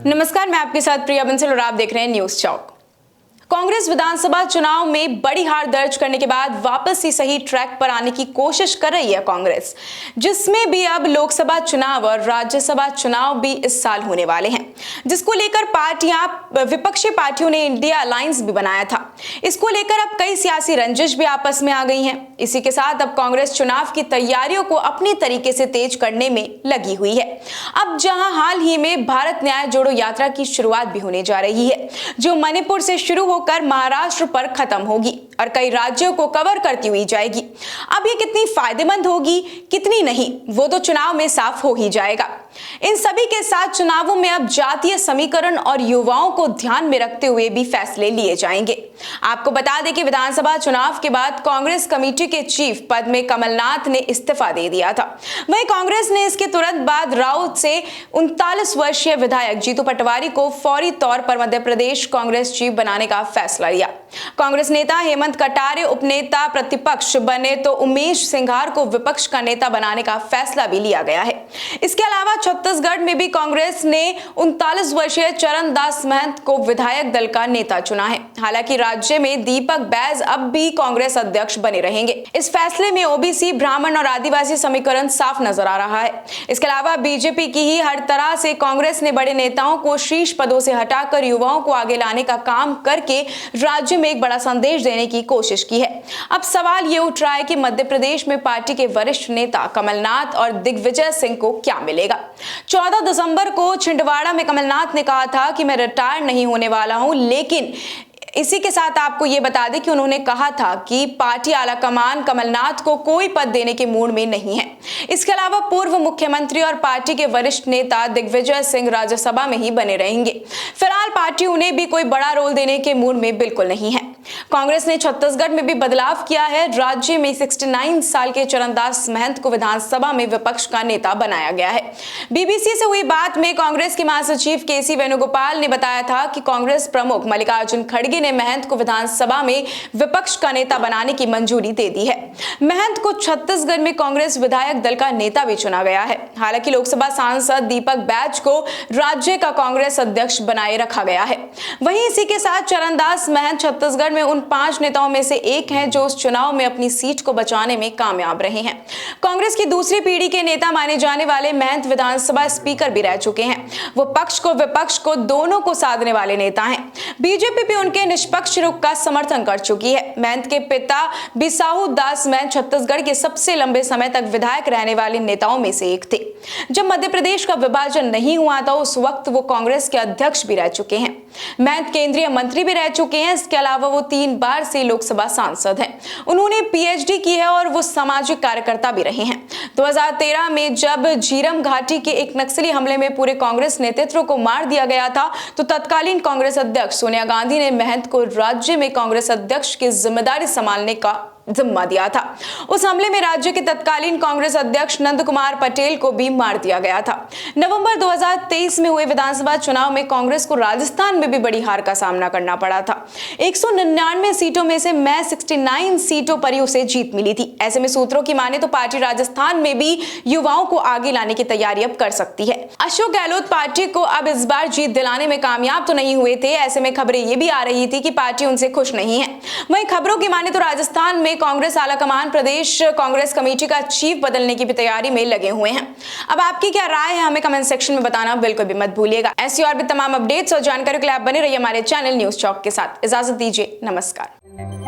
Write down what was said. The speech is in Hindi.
नमस्कार, मैं आपके साथ प्रिया बंसल और आप देख रहे हैं न्यूज चौक। कांग्रेस विधानसभा चुनाव में बड़ी हार दर्ज करने के बाद वापस से सही ट्रैक पर आने की कोशिश कर रही है कांग्रेस, जिसमें भी अब लोकसभा चुनाव और राज्यसभा चुनाव भी इस साल होने वाले हैं, जिसको लेकर विपक्षी पार्टियों ने इंडिया अलायंस भी बनाया था। इसको लेकर अब कई सियासी रंजिश भी आपस में आ गई हैं। इसी के साथ अब कांग्रेस चुनाव की तैयारियों को अपनी तरीके से तेज करने में लगी हुई है। अब जहां हाल ही में भारत न्याय जोड़ो यात्रा की शुरुआत भी होने जा रही है, जो मणिपुर से शुरू होकर महाराष्ट्र पर खत्म होगी और कई राज्यों को कवर करती हुई जाएगी। अब ये कितनी फायदेमंद होगी, कितनी नहीं, वो तो चुनाव में साफ हो ही जाएगा। इन सभी के साथ चुनावों में अब जातीय समीकरण और युवाओं को ध्यान में रखते हुए भी फैसले लिए जाएंगे। आपको बता दें कि विधानसभा चुनाव के बाद कांग्रेस कमेटी के चीफ पद में कमलनाथ ने इस्तीफा दे दिया था। वहीं कांग्रेस ने इसके तुरंत बाद राउत से 39 वर्षीय विधायक जीतू पटवारी को फौरी तौर पर मध्य प्रदेश कांग्रेस चीफ बनाने का फैसला लिया। कांग्रेस नेता हेमंत कटारे उपनेता प्रतिपक्ष बने तो उमेश सिंघार को विपक्ष का नेता बनाने का फैसला भी लिया गया है। इसके अलावा छत्तीसगढ़ में भी कांग्रेस ने 39 वर्षीय चरण दास महंत को विधायक दल का नेता चुना है। हालांकि राज्य में दीपक बैज अब भी कांग्रेस अध्यक्ष बने रहेंगे। इस फैसले में ओबीसी, ब्राह्मण और आदिवासी समीकरण साफ नजर आ रहा है। इसके अलावा बीजेपी की ही हर तरह से कांग्रेस ने बड़े नेताओं को शीर्ष पदों से हटाकर युवाओं को आगे लाने का काम करके राज्य में एक बड़ा संदेश देने की कोशिश की है। अब सवाल ये उठ रहा है कि मध्य प्रदेश में पार्टी के वरिष्ठ नेता कमलनाथ और दिग्विजय सिंह को क्या मिलेगा। 14 दिसंबर को छिंदवाड़ा में कमलनाथ ने कहा था कि मैं रिटायर नहीं होने वाला हूं, लेकिन इसी के साथ आपको यह बता दें कि उन्होंने कहा था कि पार्टी आलाकमान कमलनाथ को कोई पद देने के मूड में नहीं है। इसके अलावा पूर्व मुख्यमंत्री और पार्टी के वरिष्ठ नेता दिग्विजय सिंह राज्यसभा में ही बने रहेंगे। फिलहाल पार्टी उन्हें भी कोई बड़ा रोल देने के मूड में बिल्कुल नहीं है। कांग्रेस ने छत्तीसगढ़ में भी बदलाव किया है। राज्य में 69 साल के चरणदास महंत को विधानसभा में विपक्ष का नेता बनाया गया है। बीबीसी से हुई बात में कांग्रेस के महासचिव केसी वेणुगोपाल ने बताया था कि कांग्रेस प्रमुख मल्लिकार्जुन खड़गे ने महंत को विधानसभा में विपक्ष का नेता बनाने की मंजूरी दे दी है। महंत को छत्तीसगढ़ में कांग्रेस विधायक दल का नेता भी चुना गया है। हालांकि लोकसभा सांसद दीपक बैज को राज्य का कांग्रेस अध्यक्ष बनाए रखा गया है। वहीं इसी के साथ चरणदास महंत छत्तीसगढ़ में उन 5 नेताओं में से एक हैं जो उस चुनाव में अपनी सीट को बचाने में कामयाब रहे हैं। कांग्रेस की दूसरी पीढ़ी के नेता माने जाने वाले महंत विधानसभा स्पीकर भी रह चुके हैं। वो पक्ष को विपक्ष को दोनों को साधने वाले नेता हैं। बीजेपी भी उनके निष्पक्ष रुख का समर्थन कर चुकी है। महंत के पिता बिसाहू दास महंत छत्तीसगढ़ के सबसे लंबे समय तक विधायक रहने वाले नेताओं में से एक थे। जब मध्य प्रदेश का विभाजन नहीं हुआ था उस वक्त वो कांग्रेस के अध्यक्ष भी रह चुके हैं। महंत केंद्रीय मंत्री भी रह चुके हैं। इसके अलावा वो 3 बार से लोकसभा सांसद हैं। उन्होंने पीएचडी की है और वो सामाजिक कार्यकर्ता भी रहे हैं। 2013 में जब झीरम घाटी के एक नक्सली हमले में पूरे कांग्रेस नेतृत्व को मार दिया गया था तो तत्कालीन कांग्रेस अध्यक्ष सोनिया गांधी ने महंत को राज्य में कांग्रेस अध्यक्ष की जिम्मेदारी संभालने का जिम्मा दिया था। उस हमले में राज्य के तत्कालीन कांग्रेस अध्यक्ष नंद कुमार पटेल को भी मार दिया गया था। नवंबर 2023 में हुए विधानसभा चुनाव में कांग्रेस को राजस्थान में भी बड़ी हार का सामना करना पड़ा था। 199 सीटों में से 69 सीटों पर ही उसे जीत मिली थी। ऐसे में सूत्रों की माने तो पार्टी राजस्थान में भी युवाओं को आगे लाने की तैयारी अब कर सकती है। अशोक गहलोत पार्टी को अब इस बार जीत दिलाने में कामयाब तो नहीं हुए थे। ऐसे में खबरें ये भी आ रही थी कि पार्टी उनसे खुश नहीं है। वहीं खबरों की माने तो राजस्थान में कांग्रेस आलाकमान प्रदेश कांग्रेस कमेटी का चीफ बदलने की भी तैयारी में लगे हुए हैं। अब आपकी क्या राय है हमें कमेंट सेक्शन में बताना बिल्कुल भी मत भूलिएगा। ऐसी और भी तमाम अपडेट्स और जानकारी के लिए आप बने रहिए हमारे चैनल न्यूज चौक के साथ। इजाजत दीजिए, नमस्कार।